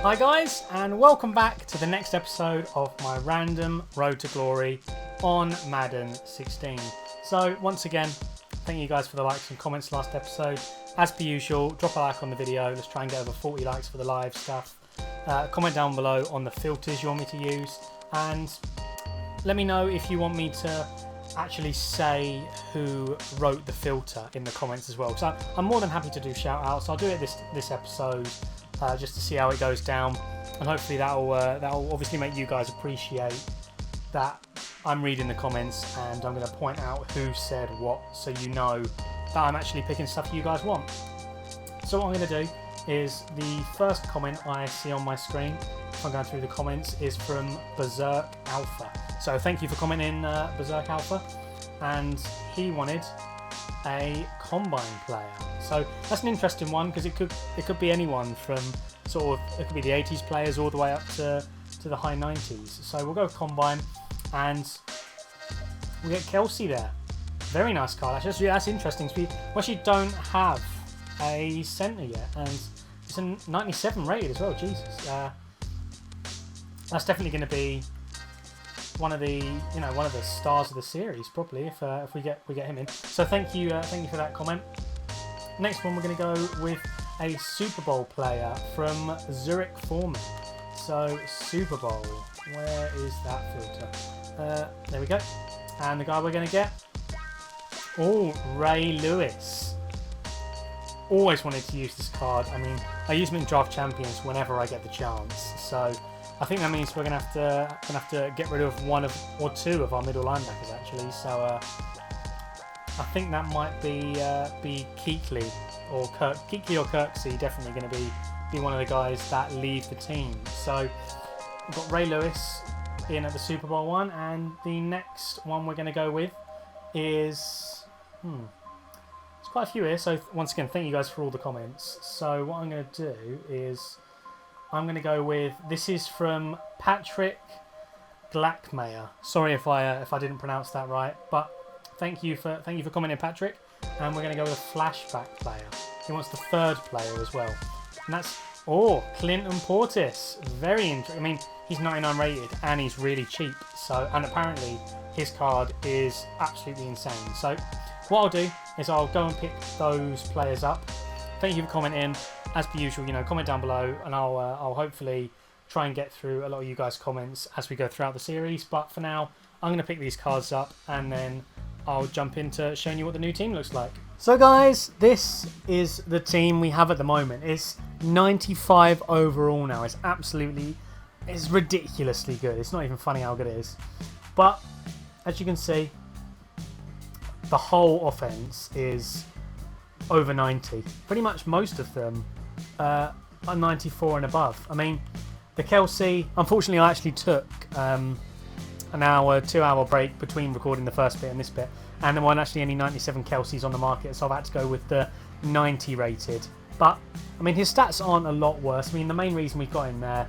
Hi guys, and welcome back to the next episode of my random Road to Glory on Madden 16. So once again, thank you guys for the likes and comments last episode. As per usual, drop a like on the video. Let's try and get over 40 likes for the live stuff. Comment down below on the filters you want me to use, and let me know if you want me to actually say who wrote the filter in the comments as well, because I'm more than happy to do shout outs. I'll do it this episode just to see how it goes down, and hopefully that'll obviously make you guys appreciate that I'm reading the comments and I'm going to point out who said what, so you know that I'm actually picking stuff you guys want. So what I'm going to do is, the first comment I see on my screen, if I'm going through the comments, is from Berserk Alpha. So thank you for commenting, Berserk Alpha, and he wanted a combine player. So that's an interesting one, because it could be anyone from it could be the 80s players all the way up to the high 90s. So we'll go with combine, and we get Kelsey there. Very nice card. Actually, that's interesting. We actually don't have a centre yet, and it's a 97 rated as well. Jesus, that's definitely going to be one of the stars of the series, probably, if we get him in. So thank you for that comment. Next one, we're going to go with a Super Bowl player from Zurich Foreman. So Super Bowl, where is that filter? There we go. And the guy we're going to get, Ray Lewis. Always wanted to use this card. I mean, I use him in Draft Champions whenever I get the chance. So I think that means we're gonna have to get rid of one or two of our middle linebackers, actually. So I think that might be Keekly or Kirksey. Definitely going to be one of the guys that leave the team. So we've got Ray Lewis in at the Super Bowl one, and the next one we're going to go with is there's quite a few here. So once again, thank you guys for all the comments. So what I'm going to do is, I'm going to go with, this is from Patrick Glackmayer. Sorry if I didn't pronounce that right, but thank you for commenting, Patrick. And we're going to go with a flashback player. He wants the third player as well, and that's Clinton Portis. Very interesting. I mean, he's 99 rated and he's really cheap. So, and apparently his card is absolutely insane. So what I'll do is I'll go and pick those players up. Thank you for commenting. As per usual, comment down below, and I'll hopefully try and get through a lot of you guys' comments as we go throughout the series. But for now, I'm going to pick these cards up, and then I'll jump into showing you what the new team looks like. So guys, this is the team we have at the moment. It's 95 overall now. It's ridiculously good. It's not even funny how good it is. But as you can see, the whole offense is over 90. Pretty much most of them are 94 and above. I mean, the Kelsey, unfortunately I actually took an hour, 2 hour break between recording the first bit and this bit, and there weren't actually any 97 Kelseys on the market, so I've had to go with the 90 rated. But I mean, his stats aren't a lot worse. I mean, the main reason we've got him there,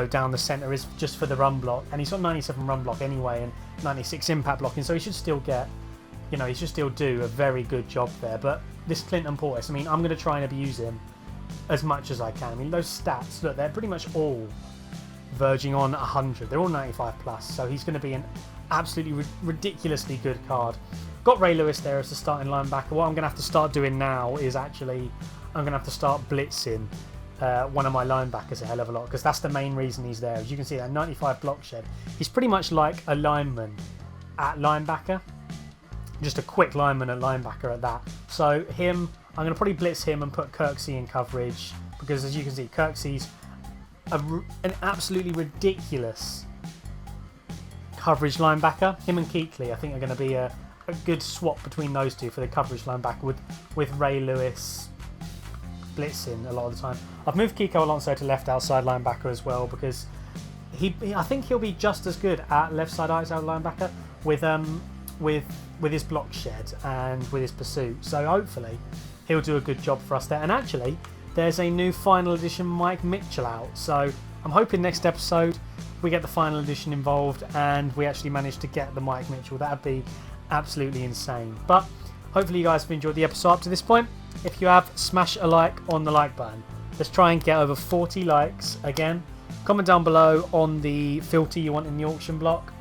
down the centre, is just for the run block, and he's got 97 run block anyway and 96 impact blocking, so he should still get, he should still do a very good job there. But this Clinton Portis, I mean, I'm going to try and abuse him as much as I can. I mean, those stats, look, they're pretty much all verging on 100. They're all 95 plus, so he's going to be an absolutely ridiculously good card. Got Ray Lewis there as the starting linebacker. What I'm going to have to start doing now is I'm going to have to start blitzing one of my linebackers a hell of a lot, because that's the main reason he's there. As you can see, that 95 block shed. He's pretty much like a lineman at linebacker. Just a quick lineman at linebacker at that. So him, I'm going to probably blitz him and put Kirksey in coverage, because as you can see, Kirksey's an absolutely ridiculous coverage linebacker. Him and Keekly, I think, are going to be a good swap between those two for the coverage linebacker, with Ray Lewis blitzing a lot of the time. I've moved Kiko Alonso to left outside linebacker as well, because I think he'll be just as good at left side outside linebacker with his block shed and with his pursuit. So hopefully he'll do a good job for us there. And actually, there's a new final edition Mike Mitchell out, so I'm hoping next episode we get the final edition involved and we actually manage to get the Mike Mitchell. That'd be absolutely insane. But hopefully you guys have enjoyed the episode up to this point. If you have, smash a like on the like button. Let's try and get over 40 likes again. Comment down below on the filter you want in the auction block.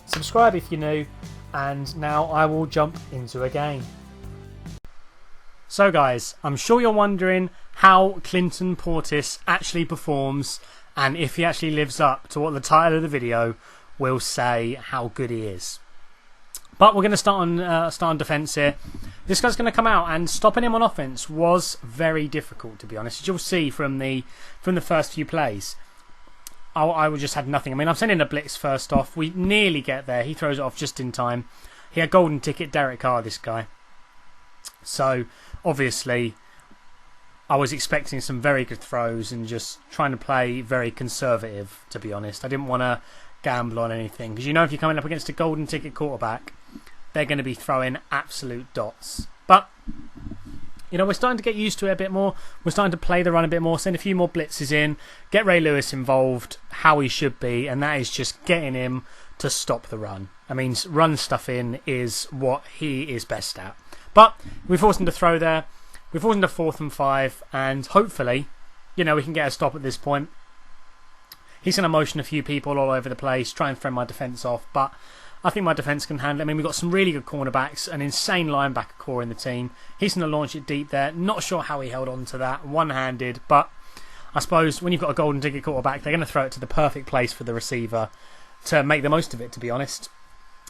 Subscribe if you're new, and now I will jump into a game. So guys, I'm sure you're wondering how Clinton Portis actually performs and if he actually lives up to what the title of the video will say how good he is. But we're going to start on defence here. This guy's going to come out, and stopping him on offence was very difficult, to be honest. As you'll see from the first few plays, I just had nothing. I mean, I'm sending a blitz first off. We nearly get there. He throws it off just in time. He had golden ticket, Derek Carr, this guy. So, obviously, I was expecting some very good throws and just trying to play very conservative, to be honest. I didn't want to gamble on anything, because you know if you're coming up against a golden ticket quarterback, they're going to be throwing absolute dots. But, you know, we're starting to get used to it a bit more. We're starting to play the run a bit more, send a few more blitzes in, get Ray Lewis involved how he should be, and that is just getting him to stop the run. I mean, run stuff in is what he is best at. But we forced him to throw there. We forced him to 4th and 5, and hopefully, you know, we can get a stop at this point. He's going to motion a few people all over the place, try and throw my defence off, but I think my defence can handle it. I mean, we've got some really good cornerbacks, an insane linebacker core in the team. He's going to launch it deep there. Not sure how he held on to that, one-handed, but I suppose when you've got a golden ticket quarterback, they're going to throw it to the perfect place for the receiver to make the most of it, to be honest.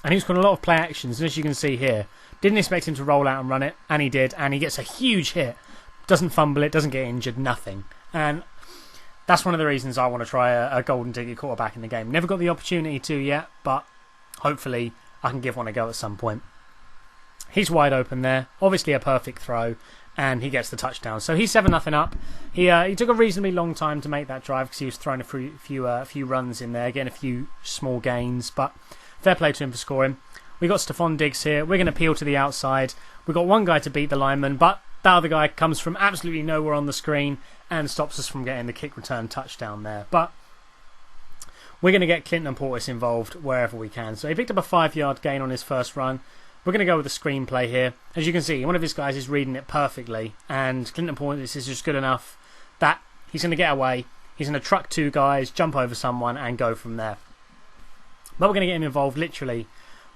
And he's got a lot of play actions, and as you can see here, didn't expect him to roll out and run it, and he did, and he gets a huge hit. Doesn't fumble it, doesn't get injured, nothing. And that's one of the reasons I want to try a golden ticket quarterback in the game. Never got the opportunity to yet, but hopefully I can give one a go at some point. He's wide open there. Obviously a perfect throw, and he gets the touchdown. So he's 7-0 up. He took a reasonably long time to make that drive because he was throwing a few runs in there, getting a few small gains, but fair play to him for scoring. We got Stephon Diggs here. We're going to peel to the outside. We've got one guy to beat the lineman, but that other guy comes from absolutely nowhere on the screen and stops us from getting the kick return touchdown there. But we're going to get Clinton Portis involved wherever we can. So he picked up a 5-yard gain on his first run. We're going to go with the screenplay here. As you can see, one of his guys is reading it perfectly, and Clinton Portis is just good enough that he's going to get away. He's going to truck 2 guys, jump over someone, and go from there. But we're going to get him involved literally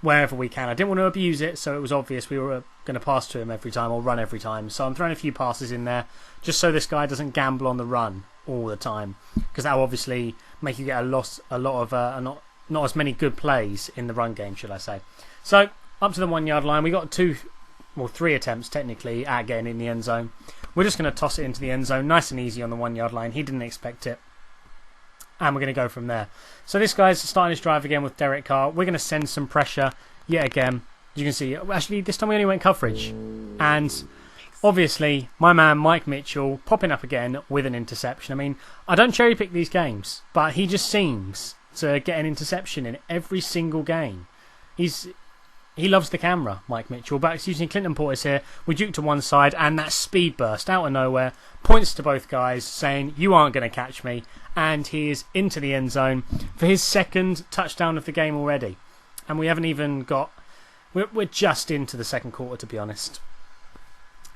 wherever we can. I didn't want to abuse it, so it was obvious we were going to pass to him every time or run every time. So I'm throwing a few passes in there just so this guy doesn't gamble on the run all the time, because that will obviously make you get not as many good plays in the run game, should I say. So up to the 1-yard line, we got 3 attempts technically at getting in the end zone. We're just going to toss it into the end zone, nice and easy on the 1-yard line. He didn't expect it, and we're going to go from there. So this guy's starting his drive again with Derek Carr. We're going to send some pressure yet again. You can see, actually, this time we only went coverage. And obviously, my man Mike Mitchell popping up again with an interception. I mean, I don't cherry pick these games, but he just seems to get an interception in every single game. He loves the camera, Mike Mitchell. But it's using Clinton Portis here. We duke to one side, and that speed burst out of nowhere points to both guys, saying, "You aren't going to catch me." And he is into the end zone for his 2nd touchdown of the game already. And we haven't even got... We're just into the 2nd quarter, to be honest.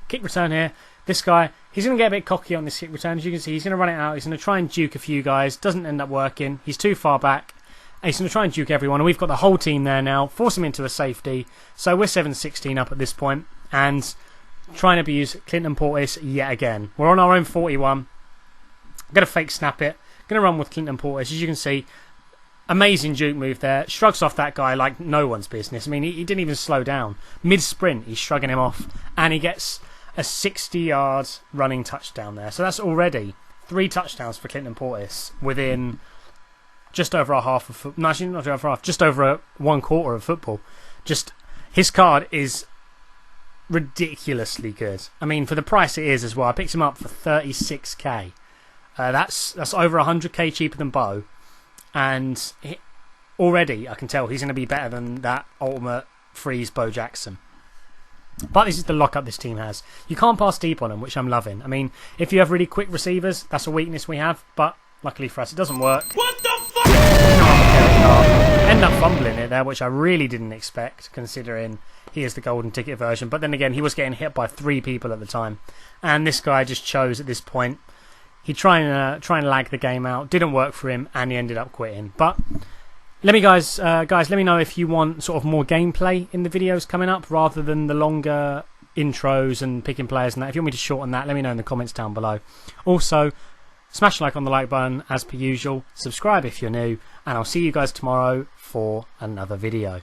Kick return here. This guy, he's going to get a bit cocky on this kick return. As you can see, he's going to run it out. He's going to try and duke a few guys. Doesn't end up working. He's too far back. And he's going to try and duke everyone. And we've got the whole team there now. Force him into a safety. So we're 7-16 up at this point. And trying to abuse Clinton Portis yet again. We're on our own 41. Going to fake snap it. Going to run with Clinton Portis. As you can see, amazing juke move there. Shrugs off that guy like no one's business. I mean, he didn't even slow down. Mid-sprint, he's shrugging him off. And he gets a 60-yard running touchdown there. So that's already 3 touchdowns for Clinton Portis within just over a half of football. No, actually not over half. Just over 1/4 of football. Just, his card is ridiculously good. I mean, for the price it is as well. I picked him up for 36k. That's over 100k cheaper than Bo, and already I can tell he's going to be better than that ultimate freeze Bo Jackson. But this is the lockup this team has. You can't pass deep on them, which I'm loving. I mean, if you have really quick receivers, that's a weakness we have, but luckily for us it doesn't work. What the fuck? End up fumbling it there, which I really didn't expect, considering he is the golden ticket version. But then again, he was getting hit by 3 people at the time, and this guy just chose at this point, He'd try and lag the game out. Didn't work for him, and he ended up quitting. But let me guys, let me know if you want sort of more gameplay in the videos coming up rather than the longer intros and picking players and that. If you want me to shorten that, let me know in the comments down below. Also, smash a like on the like button as per usual. Subscribe if you're new, and I'll see you guys tomorrow for another video.